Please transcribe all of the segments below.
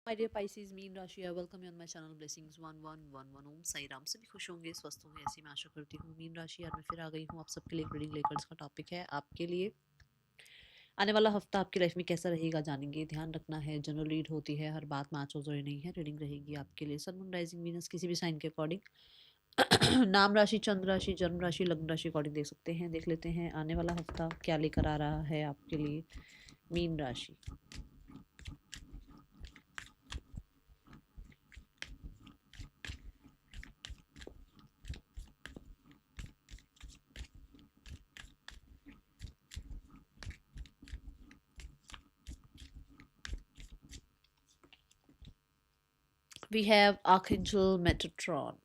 My dear Pisces mean राशि I welcome you on my channel blessings 1111 ओम साई राम। सभी खुश होंगे, स्वस्थ होंगे, ऐसी मैं आशा करती हूँ। मीन राशि आज मैं फिर आ गई हूँ आप सबके लिए रीडिंग लेकर। इसका टॉपिक है आपके लिए आने वाला हफ्ता आपकी लाइफ में कैसा रहेगा, जानेंगे। ध्यान रखना है, जनरल रीड होती है, हर बात मैच हो जरूरी नहीं है। रीडिंग रहेगी आपके लिए सन मून राइजिंग वीनस किसी भी साइन के अकॉर्डिंग नाम राशि, चंद्र राशि, जन्म राशि, लग्न राशि अकॉर्डिंग देख सकते हैं। देख लेते हैं आने वाला हफ्ता क्या लेकर आ रहा है आपके लिए मीन राशि। We have archangel Metatron.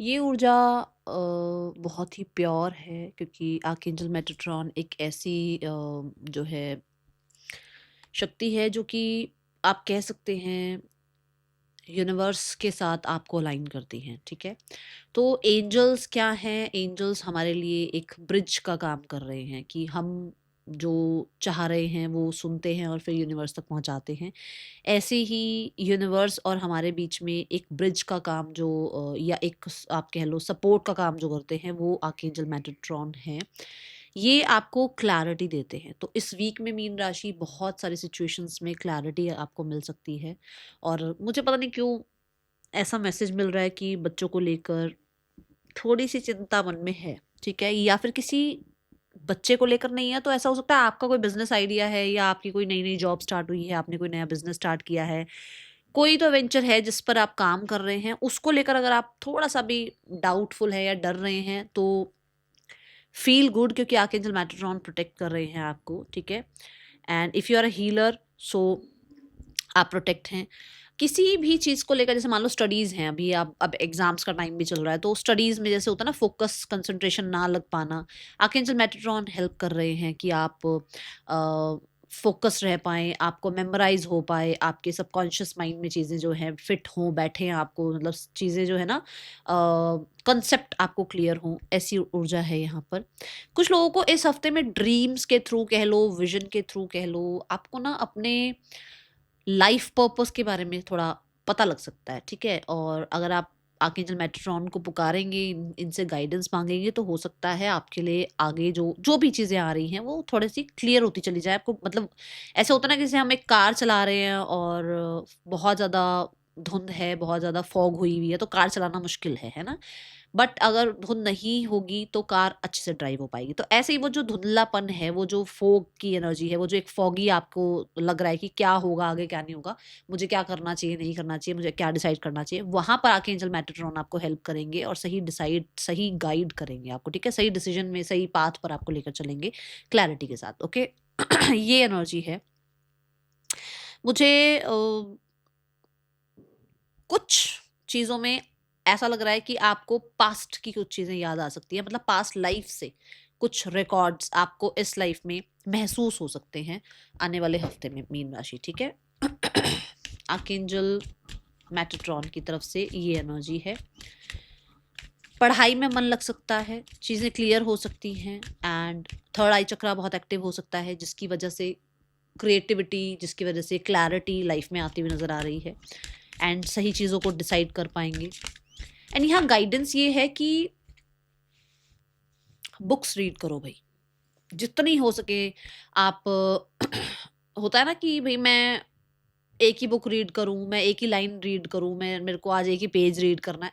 ये ऊर्जा बहुत ही प्योर है, क्योंकि आर्कएंजल मेटाट्रॉन एक ऐसी जो है शक्ति है जो कि आप कह सकते हैं यूनिवर्स के साथ आपको अलाइन करती हैं। ठीक है, तो एंजल्स क्या हैं? एंजल्स हमारे लिए एक ब्रिज का काम कर रहे हैं कि हम जो चाह रहे हैं वो सुनते हैं और फिर यूनिवर्स तक पहुंचाते हैं। ऐसे ही यूनिवर्स और हमारे बीच में एक ब्रिज का काम जो या एक आप कह लो सपोर्ट का काम जो करते हैं, वो आर्कएंजल मेटाट्रॉन है। ये आपको क्लैरिटी देते हैं। तो इस वीक में मीन राशि बहुत सारी सिचुएशंस में क्लैरिटी आपको मिल सकती है। और मुझे पता नहीं क्यों ऐसा मैसेज मिल रहा है कि बच्चों को लेकर थोड़ी सी चिंता मन में है। ठीक है, या फिर किसी बच्चे को लेकर नहीं है तो ऐसा हो सकता है आपका कोई बिजनेस आइडिया है, या आपकी कोई नई नई जॉब स्टार्ट हुई है, आपने कोई नया बिजनेस स्टार्ट किया है, कोई तो वेंचर है जिस पर आप काम कर रहे हैं, उसको लेकर अगर आप थोड़ा सा भी डाउटफुल है या डर रहे हैं तो फील गुड, क्योंकि आर्कएंजल मेटाट्रॉन प्रोटेक्ट कर रहे हैं आपको। ठीक है, and if you are a healer so आप प्रोटेक्ट हैं। किसी भी चीज़ को लेकर, जैसे मान लो स्टडीज़ हैं, अभी आप अब एग्जाम्स का टाइम भी चल रहा है, तो स्टडीज़ में जैसे होता है ना फोकस कंसंट्रेशन ना लग पाना, आर्कएंजल मेटाट्रॉन हेल्प कर रहे हैं कि आप फोकस रह पाएँ, आपको मेमोराइज़ हो पाए, आपके सबकॉन्शियस माइंड में चीज़ें जो हैं फिट हों, बैठें आपको, मतलब चीज़ें जो है ना कंसेप्ट आपको क्लियर हों, ऐसी ऊर्जा है यहाँ पर। कुछ लोगों को इस हफ्ते में ड्रीम्स के थ्रू कह लो, विज़न के थ्रू कह लो, आपको ना अपने लाइफ पर्पस के बारे में थोड़ा पता लग सकता है। ठीक है, और अगर आप आर्कएंजल मेटाट्रॉन को पुकारेंगे, इनसे गाइडेंस मांगेंगे, तो हो सकता है आपके लिए आगे जो जो भी चीज़ें आ रही हैं वो थोड़ी सी क्लियर होती चली जाए आपको। मतलब ऐसे होता है ना कि जैसे हम एक कार चला रहे हैं और बहुत ज़्यादा धुंध है, बहुत ज़्यादा फॉग हुई हुई है, तो कार चलाना मुश्किल है ना। बट अगर धुंध नहीं होगी तो कार अच्छे से ड्राइव हो पाएगी। तो ऐसे ही वो जो धुंधलापन है, वो जो फोग की एनर्जी है, वो जो एक फॉगी आपको लग रहा है कि क्या होगा आगे, क्या नहीं होगा, मुझे क्या करना चाहिए, नहीं करना चाहिए, मुझे क्या डिसाइड करना चाहिए, वहां पर आर्कएंजल मेटाट्रॉन आपको हेल्प करेंगे और सही गाइड करेंगे आपको। ठीक है, सही डिसीजन में, सही पाथ पर आपको लेकर चलेंगे क्लैरिटी के साथ। ओके ये एनर्जी है। मुझे कुछ चीज़ों में ऐसा लग रहा है कि आपको पास्ट की कुछ चीज़ें याद आ सकती है, मतलब पास्ट लाइफ से कुछ रिकॉर्ड्स आपको इस लाइफ में महसूस हो सकते हैं आने वाले हफ्ते में मीन राशि। ठीक है, आर्कएंजल मेटाट्रॉन की तरफ से ये एनर्जी है। पढ़ाई में मन लग सकता है, चीज़ें क्लियर हो सकती हैं, एंड थर्ड आई चक्रा बहुत एक्टिव हो सकता है, जिसकी वजह से क्रिएटिविटी, जिसकी वजह से क्लैरिटी लाइफ में आती हुई नज़र आ रही है, एंड सही चीज़ों को डिसाइड कर पाएंगे। एंड यहाँ गाइडेंस ये है कि बुक्स रीड करो भाई, जितनी हो सके आप होता है ना कि भाई मैं एक ही बुक रीड करूं, मैं एक ही लाइन रीड करूं, मैं मेरे को आज एक ही पेज रीड करना है।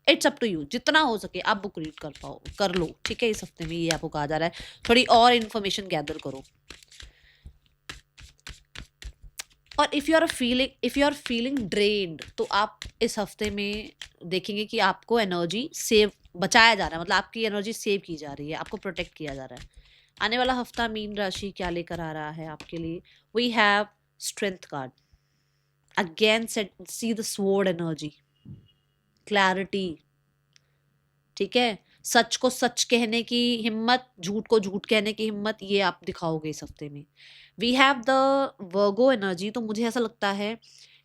इट्स अप टू यू, जितना हो सके आप बुक रीड कर पाओ कर लो। ठीक है, इस हफ्ते में ये आपको कहा जा रहा है, थोड़ी और इन्फॉर्मेशन गैदर करो। और if you are feeling drained, तो आप इस हफ्ते में देखेंगे कि आपको एनर्जी सेव बचाया जा रहा है, मतलब आपकी एनर्जी सेव की जा रही है, आपको प्रोटेक्ट किया जा रहा है। आने वाला हफ्ता मीन राशि क्या लेकर आ रहा है आपके लिए? We have strength card again, set see the sword energy, clarity. ठीक है, सच को सच कहने की हिम्मत, झूठ को झूठ कहने की हिम्मत, ये आप दिखाओगे इस हफ्ते में। We have the Virgo energy, तो मुझे ऐसा लगता है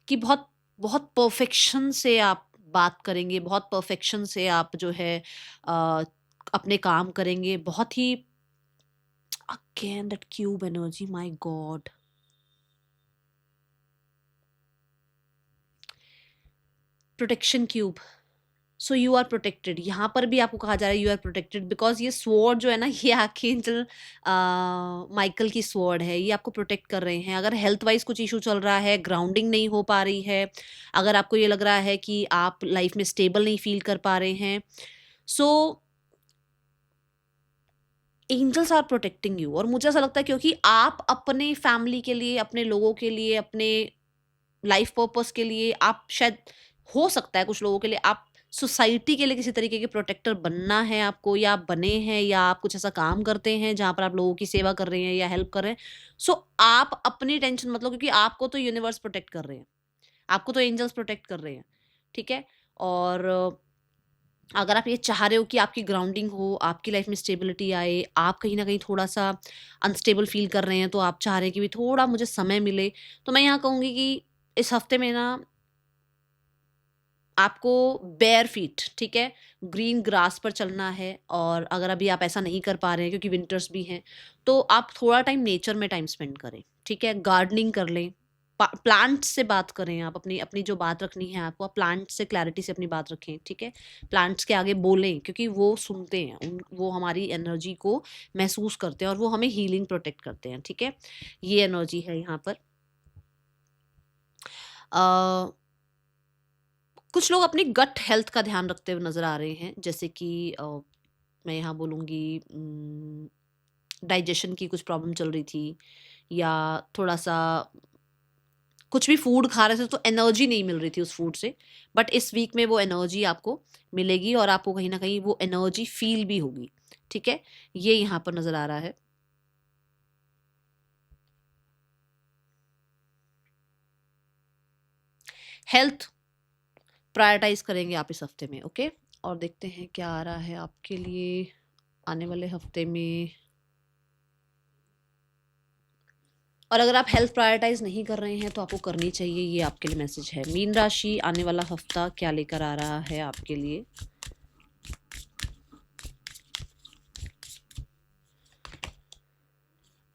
कि बहुत बहुत परफेक्शन से आप बात करेंगे, बहुत परफेक्शन से आप जो है अपने काम करेंगे, बहुत ही। Again that cube energy, my god, protection cube. So you are protected, यहाँ पर भी आपको कहा जा रहा है यू आर प्रोटेक्टेड, बिकॉज ये स्वॉर्ड जो है ना, ये आर्कएंजल माइकल की स्वॉर्ड है, ये आपको प्रोटेक्ट कर रहे हैं। अगर हेल्थ वाइज कुछ इशू चल रहा है, ग्राउंडिंग नहीं हो पा रही है, अगर आपको ये लग रहा है कि आप लाइफ में स्टेबल नहीं फील कर पा रहे हैं, सो एंजल्स आर प्रोटेक्टिंग यू। और मुझे ऐसा लगता है क्योंकि आप अपने फैमिली के लिए, अपने लोगों के लिए, अपने लाइफ पर्पस के लिए, आप शायद, हो सकता है कुछ लोगों के लिए आप सोसाइटी के लिए किसी तरीके के प्रोटेक्टर बनना है आपको, या आप बने हैं, या आप कुछ ऐसा काम करते हैं जहां पर आप लोगों की सेवा कर रहे हैं या हेल्प कर रहे हैं। सो आप अपनी टेंशन मतलब, क्योंकि आपको तो यूनिवर्स प्रोटेक्ट कर रहे हैं, आपको तो एंजल्स प्रोटेक्ट कर रहे हैं, ठीक है। और अगर आप ये चाह रहे हो कि आपकी ग्राउंडिंग हो, आपकी लाइफ में स्टेबिलिटी आए, आप कहीं ना कहीं थोड़ा सा अनस्टेबल फील कर रहे हैं, तो आप चाह रहे हैं कि भी थोड़ा मुझे समय मिले, तो मैं यहाँ कहूँगी कि इस हफ्ते में ना आपको बेयर फीट, ठीक है, ग्रीन ग्रास पर चलना है। और अगर अभी आप ऐसा नहीं कर पा रहे हैं क्योंकि विंटर्स भी हैं, तो आप थोड़ा टाइम नेचर में टाइम स्पेंड करें, ठीक है। गार्डनिंग कर लें, प्लांट से बात करें, आप अपनी अपनी जो बात रखनी है आपको, आप प्लांट से क्लैरिटी से अपनी बात रखें, ठीक है। प्लांट्स के आगे बोलें, क्योंकि वो सुनते हैं, वो हमारी एनर्जी को महसूस करते हैं और वो हमें हीलिंग प्रोटेक्ट करते हैं, ठीक है। ये एनर्जी है यहाँ पर। कुछ लोग अपनी गट हेल्थ का ध्यान रखते हुए नज़र आ रहे हैं, जैसे कि मैं यहाँ बोलूँगी डाइजेशन की कुछ प्रॉब्लम चल रही थी, या थोड़ा सा कुछ भी फूड खा रहे थे तो एनर्जी नहीं मिल रही थी उस फूड से, बट इस वीक में वो एनर्जी आपको मिलेगी और आपको कहीं ना कहीं वो एनर्जी फील भी होगी, ठीक है। ये यहाँ पर नज़र आ रहा है। हेल्थ प्रायोरिटाइज करेंगे आप इस हफ्ते में, ओके। और देखते हैं क्या आ रहा है आपके लिए आने वाले हफ्ते में। और अगर आप हेल्थ प्रायोरिटाइज नहीं कर रहे हैं तो आपको करनी चाहिए, ये आपके लिए मैसेज है। मीन राशि, आने वाला हफ्ता क्या लेकर आ रहा है आपके लिए।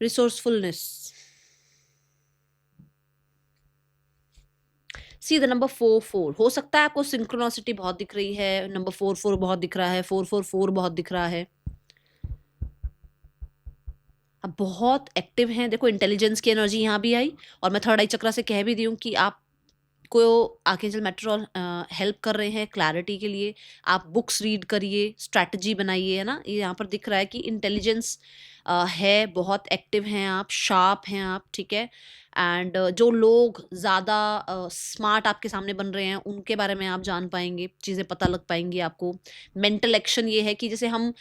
Resourcefulness, see the number 4 4। हो सकता है आपको सिंक्रोनोसिटी बहुत दिख रही है, नंबर 4 4 बहुत दिख रहा है, 4 4 4 बहुत दिख रहा है। आप बहुत एक्टिव हैं, देखो इंटेलिजेंस की एनर्जी यहाँ भी आई, और मैं थर्ड आई चक्रा से कह भी दी हूँ कि आप को आर्कएंजल मेट्रोन हेल्प कर रहे हैं क्लैरिटी के लिए। आप बुक्स रीड करिए, स्ट्रैटेजी बनाइए, है ना। ये यहाँ पर दिख रहा है कि इंटेलिजेंस है, बहुत एक्टिव हैं आप, शार्प हैं आप, ठीक है। एंड जो लोग ज़्यादा स्मार्ट आपके सामने बन रहे हैं उनके बारे में आप जान पाएंगे, चीज़ें पता लग पाएंगी आपको। मेंटल एक्शन ये है कि जैसे हम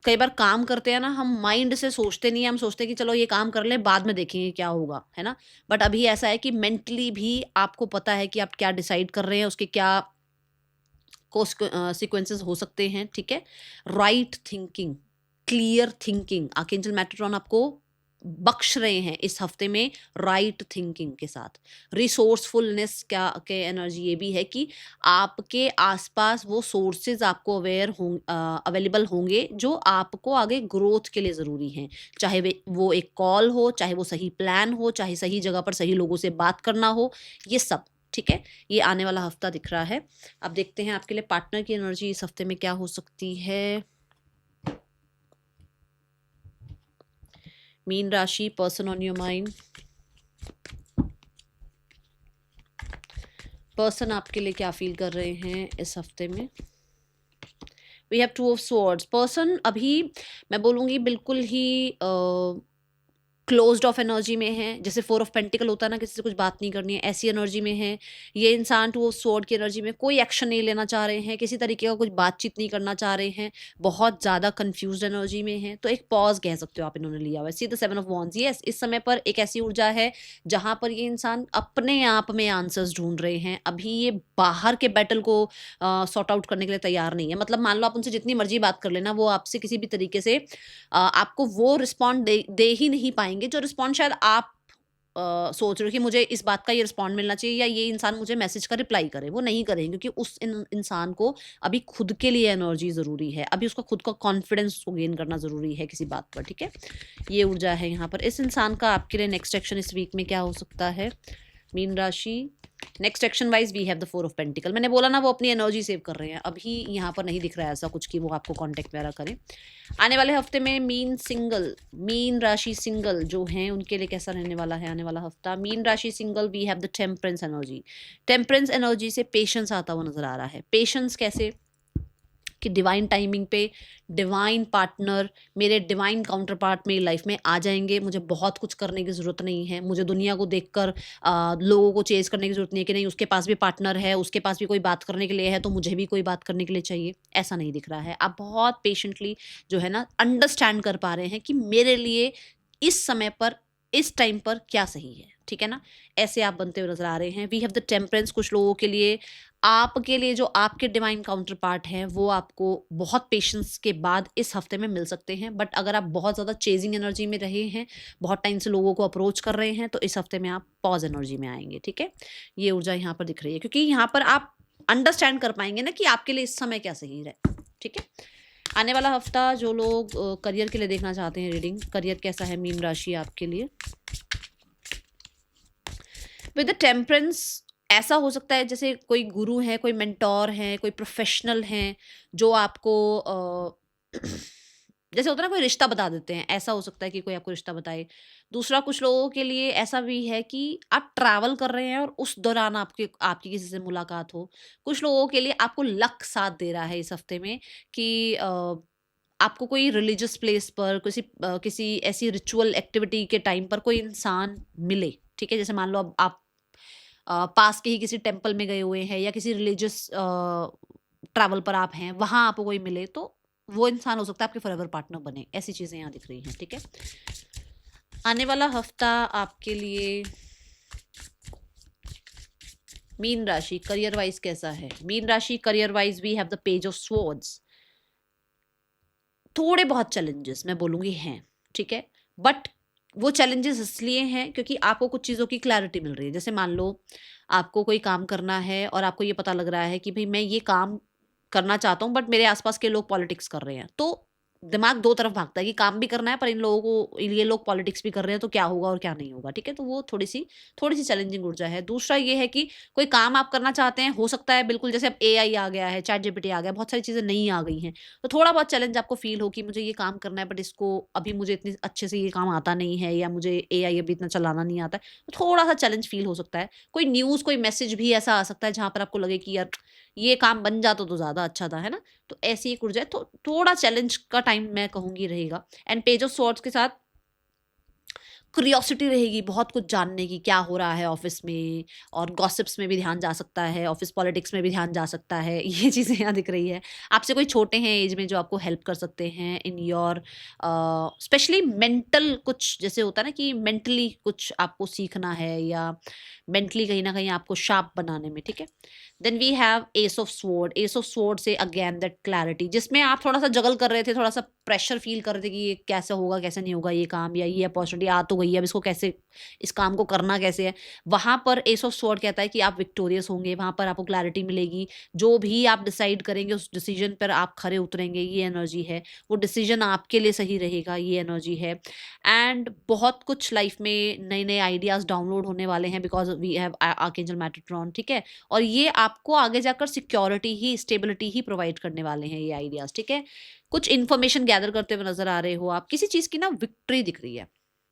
कई बार काम करते हैं ना, हम माइंड से सोचते नहीं है, हम सोचते हैं कि चलो ये काम कर ले, बाद में देखेंगे क्या होगा, है ना। बट अभी ऐसा है कि मेंटली भी आपको पता है कि आप क्या डिसाइड कर रहे हैं, उसके क्या सीक्वेंसेस हो सकते हैं, ठीक है। Right thinking, clear thinking, archangel Metatron आपको बख्श रहे हैं इस हफ्ते में राइट थिंकिंग के साथ। रिसोर्सफुलनेस क्या के एनर्जी ये भी है कि आपके आसपास वो सोर्सेज आपको अवेलेबल होंगे जो आपको आगे ग्रोथ के लिए ज़रूरी हैं, चाहे वो एक कॉल हो, चाहे वो सही प्लान हो, चाहे सही जगह पर सही लोगों से बात करना हो, ये सब, ठीक है। ये आने वाला हफ्ता दिख रहा है। अब देखते हैं आपके लिए पार्टनर की एनर्जी इस हफ्ते में क्या हो सकती है। मीन राशि, person on your mind, person आपके लिए क्या फील कर रहे हैं इस हफ्ते में। We have 2 of swords. Person अभी मैं बोलूँगी बिल्कुल ही क्लोज्ड ऑफ एनर्जी में है, जैसे 4 ऑफ पेंटिकल होता है ना, किसी से कुछ बात नहीं करनी है, ऐसी एनर्जी में है ये इंसान। 2 ऑफ स्वॉर्ड की एनर्जी में कोई एक्शन नहीं लेना चाह रहे हैं, किसी तरीके का कुछ बातचीत नहीं करना चाह रहे हैं, बहुत ज़्यादा कंफ्यूज्ड एनर्जी में है, तो एक पॉज कह सकते हो आप इन्होंने लिया हुआ है। See the 7 of wands, yes, इस समय पर एक ऐसी ऊर्जा है जहाँ पर ये इंसान अपने आप में आंसर्स ढूंढ रहे हैं। अभी ये बाहर के बैटल को सॉर्ट आउट करने के लिए तैयार नहीं है। मतलब मान लो आप उनसे जितनी मर्जी बात कर लेना, वो आपसे किसी भी तरीके से आपको वो रिस्पॉन्ड दे ही नहीं पाएंगे जो रिस्पॉन्ड शायद आप सोच रहे हो कि मुझे इस बात का ये रिस्पॉन्ड मिलना चाहिए, या ये इंसान मुझे मैसेज का रिप्लाई करे। वो नहीं करेंगे क्योंकि उस इंसान को अभी खुद के लिए एनर्जी ज़रूरी है, अभी उसका खुद का कॉन्फिडेंस को गेन करना ज़रूरी है किसी बात पर, ठीक है। ये ऊर्जा है यहाँ पर। इस इंसान का आपके लिए नेक्स्ट एक्शन इस वीक में क्या हो सकता है। मीन राशि, next action wise we have the 4 of pentacle. मैंने बोला ना वो अपनी एनर्जी सेव कर रहे हैं, अभी यहाँ पर नहीं दिख रहा है ऐसा कुछ कि वो आपको कांटेक्ट वगैरह करें। आने वाले हफ्ते में मीन राशि सिंगल जो हैं उनके लिए कैसा रहने वाला है आने वाला हफ्ता। मीन राशि single, we have the temperance energy. Temperance energy से पेशेंस आता हुआ नजर आ रहा है। पेशेंस कैसे कि डिवाइन टाइमिंग पे डिवाइन पार्टनर, मेरे डिवाइन काउंटर पार्ट मेरी लाइफ में आ जाएंगे। मुझे बहुत कुछ करने की ज़रूरत नहीं है, मुझे दुनिया को देखकर लोगों को चेज करने की ज़रूरत नहीं है कि नहीं उसके पास भी पार्टनर है, उसके पास भी कोई बात करने के लिए है तो मुझे भी कोई बात करने के लिए चाहिए। ऐसा नहीं दिख रहा है। आप बहुत पेशेंटली जो है ना अंडरस्टैंड कर पा रहे हैं कि मेरे लिए इस समय पर इस टाइम पर क्या सही है, ठीक है ना। ऐसे आप बनते हुए नजर आ रहे हैं। We have the temperance. कुछ लोगों के लिए, आपके लिए जो आपके डिवाइन काउंटर पार्ट हैं वो आपको बहुत पेशेंस के बाद इस हफ्ते में मिल सकते हैं। बट अगर आप बहुत ज़्यादा चेजिंग एनर्जी में रहे हैं, बहुत टाइम से लोगों को अप्रोच कर रहे हैं, तो इस हफ्ते में आप पॉज एनर्जी में आएंगे, ठीक है। ये ऊर्जा यहाँ पर दिख रही है क्योंकि यहाँ पर आप अंडरस्टैंड कर पाएंगे ना कि आपके लिए इस समय क्या सही रहे, ठीक है। आने वाला हफ्ता जो लोग करियर के लिए देखना चाहते हैं रीडिंग, करियर कैसा है मीन राशि आपके लिए। विद द टेम्परेंस ऐसा हो सकता है जैसे कोई गुरु है, कोई मेंटोर है, कोई प्रोफेशनल हैं जो आपको जैसे होता है ना कोई रिश्ता बता देते हैं, ऐसा हो सकता है कि कोई आपको रिश्ता बताए। दूसरा, कुछ लोगों के लिए ऐसा भी है कि आप ट्रैवल कर रहे हैं और उस दौरान आपकी आपकी किसी से मुलाकात हो। कुछ लोगों के लिए आपको लक साथ दे रहा है इस हफ्ते में कि आपको कोई रिलीजियस प्लेस पर किसी ऐसी रिचुअल एक्टिविटी के टाइम पर कोई इंसान मिले, ठीक है। जैसे मान लो अब आप पास के ही किसी टेम्पल में गए हुए हैं या किसी रिलीजियस ट्रैवल पर आप हैं, वहां आपको कोई मिले तो वो इंसान हो सकता है आपके फॉरएवर पार्टनर बने। ऐसी चीजें यहाँ दिख रही हैं, ठीक है। आने वाला हफ्ता आपके लिए मीन राशि करियर वाइज कैसा है। मीन राशि career wise we have the page of swords. थोड़े बहुत चैलेंजेस मैं बोलूंगी हैं, ठीक है। बट वो चैलेंजेस इसलिए हैं क्योंकि आपको कुछ चीज़ों की क्लैरिटी मिल रही है। जैसे मान लो आपको कोई काम करना है और आपको ये पता लग रहा है कि भाई मैं ये काम करना चाहता हूँ बट मेरे आसपास के लोग पॉलिटिक्स कर रहे हैं, तो दिमाग दो तरफ भागता है कि काम भी करना है पर इन लोगों को, ये लोग पॉलिटिक्स भी कर रहे हैं तो क्या होगा और क्या नहीं होगा, ठीक है। तो वो थोड़ी सी चैलेंजिंग ऊर्जा है। दूसरा ये है कि कोई काम आप करना चाहते हैं, हो सकता है बिल्कुल जैसे अब एआई आ गया है, चैट जीपीटी आ गया, बहुत सारी चीज़ें नई आ गई हैं, तो थोड़ा बहुत चैलेंज आपको फील हो कि मुझे ये काम करना है बट इसको अभी मुझे इतनी अच्छे से ये काम आता नहीं है या मुझे एआई अभी इतना चलाना नहीं आता है, तो थोड़ा सा चैलेंज फील हो सकता है। कोई न्यूज़, कोई मैसेज भी ऐसा आ सकता है जहाँ पर आपको लगे कि यार ये काम बन जाता तो ज़्यादा अच्छा था, है ना। तो ऐसी एक ऊर्जा है, तो थोड़ा चैलेंज का टाइम मैं कहूँगी रहेगा। एंड पेज ऑफ स्वॉर्ड्स के साथ क्यूरियोसिटी रहेगी बहुत कुछ जानने की, क्या हो रहा है ऑफिस में, और गॉसिप्स में भी ध्यान जा सकता है, ऑफिस पॉलिटिक्स में भी ध्यान जा सकता है। ये चीज़ें यहाँ दिख रही है। आपसे कोई छोटे हैं एज में जो आपको हेल्प कर सकते हैं इन योर स्पेशली मेंटल, कुछ जैसे होता है ना कि मेंटली कुछ आपको सीखना है या मेंटली कहीं ना कहीं आपको शार्प बनाने में, ठीक है। Then we have ace of sword. Ace of sword से अगेन दैट क्लैरिटी, जिसमें आप थोड़ा सा जगल कर रहे थे, थोड़ा सा प्रेशर फील कर रहे थे कि ये कैसे होगा कैसे नहीं होगा ये काम, या ये अपॉर्चुनिटी आ तो गई है, अब इसको कैसे, इस काम को करना कैसे है। वहां पर एस ऑफ स्वॉर्ड कहता है कि आप विक्टोरियस होंगे, वहां पर आपको क्लैरिटी मिलेगी, जो भी आप डिसाइड करेंगे उस डिसीजन पर आप खरे उतरेंगे, ये एनर्जी है। वो डिसीजन आपके लिए सही रहेगा, ये एनर्जी है। एंड बहुत कुछ लाइफ में नए नए आइडियाज डाउनलोड होने वाले हैं because we have archangel Metatron, ठीक है। और ये आपको आगे जाकर सिक्योरिटी ही, स्टेबिलिटी ही प्रोवाइड करने वाले हैं ये आइडियाज, ठीक है। कुछ इन्फॉर्मेशन गैदर करते हुए नजर आ रहे हो आप, किसी चीज की ना विक्ट्री दिख रही है,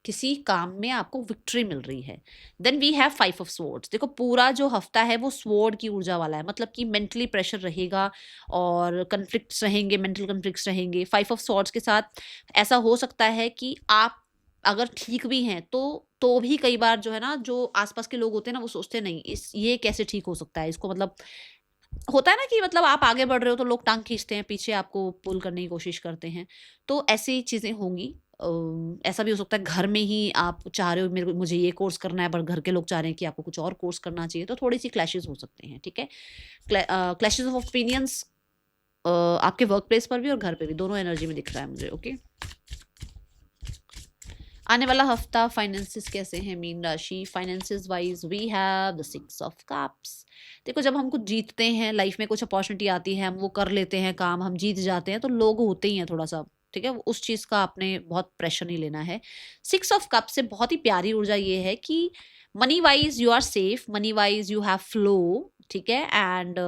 किसी काम में आपको विक्ट्री मिल रही है। Then we have 5 of swords. देखो पूरा जो हफ्ता है वो स्वॉर्ड की ऊर्जा वाला है, मतलब कि मेंटली प्रेशर रहेगा और कन्फ्लिक्ट्स रहेंगे, मेंटल कन्फ्लिक्ट्स रहेंगे। 5 ऑफ स्वॉर्ड्स के साथ ऐसा हो सकता है कि आप अगर ठीक भी हैं तो भी कई बार जो है ना, जो आसपास के लोग होते हैं ना, वो सोचते नहीं इस ये कैसे ठीक हो सकता है, इसको मतलब होता है ना कि मतलब आप आगे बढ़ रहे हो तो लोग टांग खींचते हैं, पीछे आपको पुल करने की कोशिश करते हैं। तो ऐसी चीज़ें होंगी। ऐसा भी हो सकता है घर में ही आप चाह रहे हो मुझे ये कोर्स करना है, पर घर के लोग चाह रहे हैं कि आपको कुछ और कोर्स करना चाहिए, तो थोड़ी सी क्लैशेस हो सकते हैं, ठीक है। क्लैशेस ऑफ ओपिनियंस आपके वर्क प्लेस पर भी और घर पे भी, दोनों एनर्जी में दिख रहा है मुझे, ओके। आने वाला हफ्ता फाइनेंसिस कैसे हैं मीन राशि। Finances wise we have the 6 of cups. देखो जब हम कुछ जीतते हैं लाइफ में, कुछ अपॉर्चुनिटी आती है, हम वो कर लेते हैं काम, हम जीत जाते हैं, तो लोग होते ही हैं थोड़ा सा ठीक है, उस चीज का आपने बहुत प्रेशर नहीं लेना है। 6 ऑफ कप से बहुत ही प्यारी ऊर्जा ये है कि money wise you are safe, money wise you have flow, ठीक है। एंड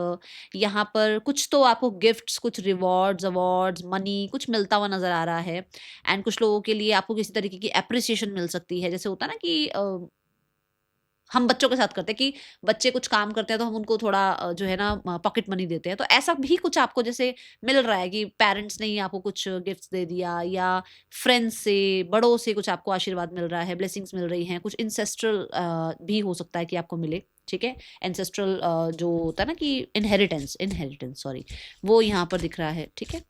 यहाँ पर कुछ तो आपको गिफ्ट्स, कुछ रिवॉर्ड्स, अवार्ड्स, मनी कुछ मिलता हुआ नजर आ रहा है। एंड कुछ लोगों के लिए आपको किसी तरीके की अप्रिसिएशन मिल सकती है। जैसे होता है ना कि हम बच्चों के साथ करते हैं कि बच्चे कुछ काम करते हैं तो हम उनको थोड़ा जो है ना पॉकेट मनी देते हैं, तो ऐसा भी कुछ आपको जैसे मिल रहा है कि पेरेंट्स ने ही आपको कुछ गिफ्ट्स दे दिया, या फ्रेंड्स से, बड़ों से कुछ आपको आशीर्वाद मिल रहा है, ब्लेसिंग्स मिल रही हैं, कुछ इंसेस्ट्रल भी हो सकता है कि आपको मिले, ठीक है। एंसेस्ट्रल जो होता है ना कि इनहेरिटेंस, सॉरी, वो यहाँ पर दिख रहा है, ठीक है।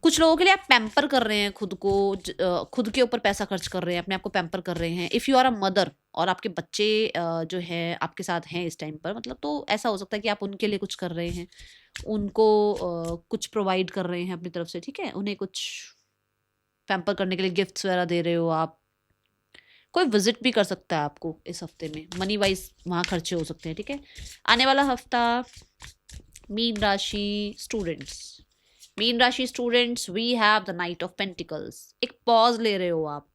कुछ लोगों के लिए आप पैम्पर कर रहे हैं खुद को, खुद के ऊपर पैसा खर्च कर रहे हैं, अपने आप को पैम्पर कर रहे हैं। If you are a mother और आपके बच्चे जो है आपके साथ हैं इस टाइम पर, मतलब तो ऐसा हो सकता है कि आप उनके लिए कुछ कर रहे हैं, उनको कुछ प्रोवाइड कर रहे हैं अपनी तरफ से, ठीक है। उन्हें कुछ पैम्पर करने के लिए गिफ्ट्स वगैरह दे रहे हो आप। कोई विजिट भी कर सकता है आपको इस हफ्ते में, मनी वाइज वहाँ खर्चे हो सकते हैं, ठीक है। आने वाला हफ्ता मीन राशि स्टूडेंट्स, मीन राशि students, we have the knight of pentacles. एक पॉज ले रहे हो आप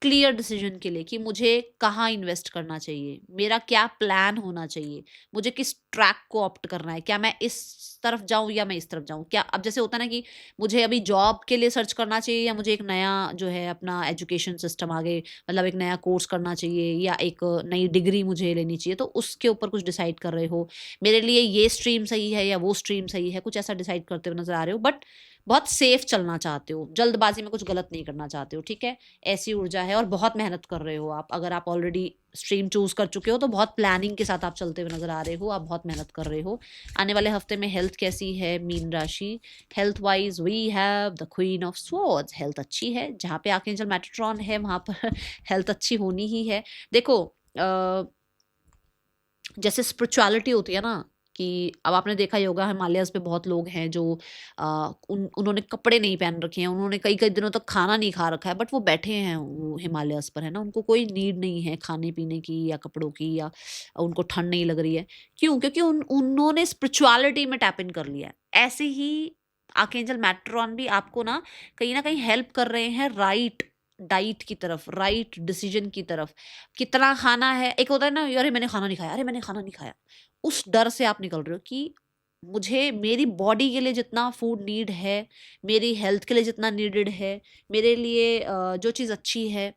क्लियर डिसीजन के लिए कि मुझे कहाँ इन्वेस्ट करना चाहिए, मेरा क्या प्लान होना चाहिए, मुझे किस ट्रैक को ऑप्ट करना है, क्या मैं इस तरफ जाऊं या मैं इस तरफ जाऊं। क्या अब जैसे होता है ना कि मुझे अभी जॉब के लिए सर्च करना चाहिए, या मुझे एक नया जो है अपना एजुकेशन सिस्टम आगे, मतलब एक नया कोर्स करना चाहिए, या एक नई डिग्री मुझे लेनी चाहिए, तो उसके ऊपर कुछ डिसाइड कर रहे हो, मेरे लिए ये स्ट्रीम सही है या वो स्ट्रीम सही है, कुछ ऐसा डिसाइड करते हुए नजर आ रहे हो। बट बहुत सेफ चलना चाहते हो, जल्दबाजी में कुछ गलत नहीं करना चाहते हो, ठीक है। ऐसी ऊर्जा है और बहुत मेहनत कर रहे हो आप। अगर आप ऑलरेडी स्ट्रीम चूज कर चुके हो तो बहुत प्लानिंग के साथ आप चलते हुए नजर आ रहे हो, आप बहुत मेहनत कर रहे हो। आने वाले हफ्ते में हेल्थ कैसी है मीन राशि? Health wise we have the queen of swords. Health अच्छी है, जहाँ पे आर्कएंजल मेटाट्रॉन है वहां पर हेल्थ अच्छी होनी ही है। देखो जैसे स्पिरिचुअलिटी होती है ना, कि अब आपने देखा ही होगा हिमालयस पे बहुत लोग हैं जो उन्होंने कपड़े नहीं पहन रखे हैं, उन्होंने कई कई दिनों तक खाना नहीं खा रखा है, बट वो बैठे हैं वो हिमालयस पर, है ना। उनको कोई नीड नहीं है खाने पीने की या कपड़ों की, या उनको ठंड नहीं लग रही है। क्यों? क्योंकि उन्होंने स्पिरिचुअलिटी में टैप इन कर लिया है। ऐसे ही आर्कएंजल मेटाट्रॉन भी आपको ना कहीं हेल्प कर रहे हैं राइट डाइट की तरफ, राइट डिसीजन की तरफ। कितना खाना है, एक होता है ना अरे मैंने खाना नहीं खाया, अरे मैंने खाना नहीं खाया, उस डर से आप निकल रहे हो कि मुझे मेरी बॉडी के लिए जितना फूड नीड है, मेरी हेल्थ के लिए जितना नीडेड है, मेरे लिए जो चीज़ अच्छी है,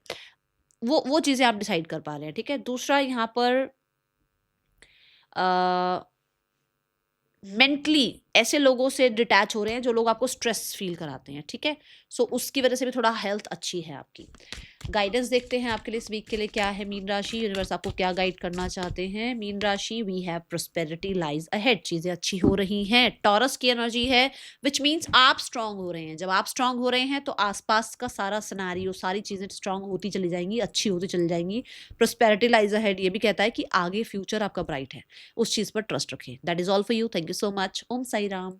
वो चीज़ें आप डिसाइड कर पा रहे हैं, ठीक है। दूसरा यहाँ पर मेंटली ऐसे लोगों से डिटैच हो रहे हैं जो लोग आपको स्ट्रेस फील कराते हैं, ठीक है। सो उसकी वजह से भी थोड़ा हेल्थ अच्छी है आपकी। गाइडेंस देखते हैं आपके लिए इस वीक के लिए क्या है मीन राशि, यूनिवर्स आपको क्या गाइड करना चाहते हैं। मीन राशि, we have prosperity lies ahead, चीजें अच्छी हो रही हैं। टॉरस की एनर्जी है, विच मीन्स आप स्ट्रांग हो रहे हैं। जब आप स्ट्रांग हो रहे हैं तो आसपास का सारा सिनेरियो, सारी चीजें स्ट्रांग होती चली जाएंगी, अच्छी होती चली जाएंगी। प्रोस्पेरिटी लाइज अहेड ये भी कहता है कि आगे फ्यूचर आपका ब्राइट है, उस चीज पर ट्रस्ट रखें। That is all for you, thank you so much. Om Sai Ram.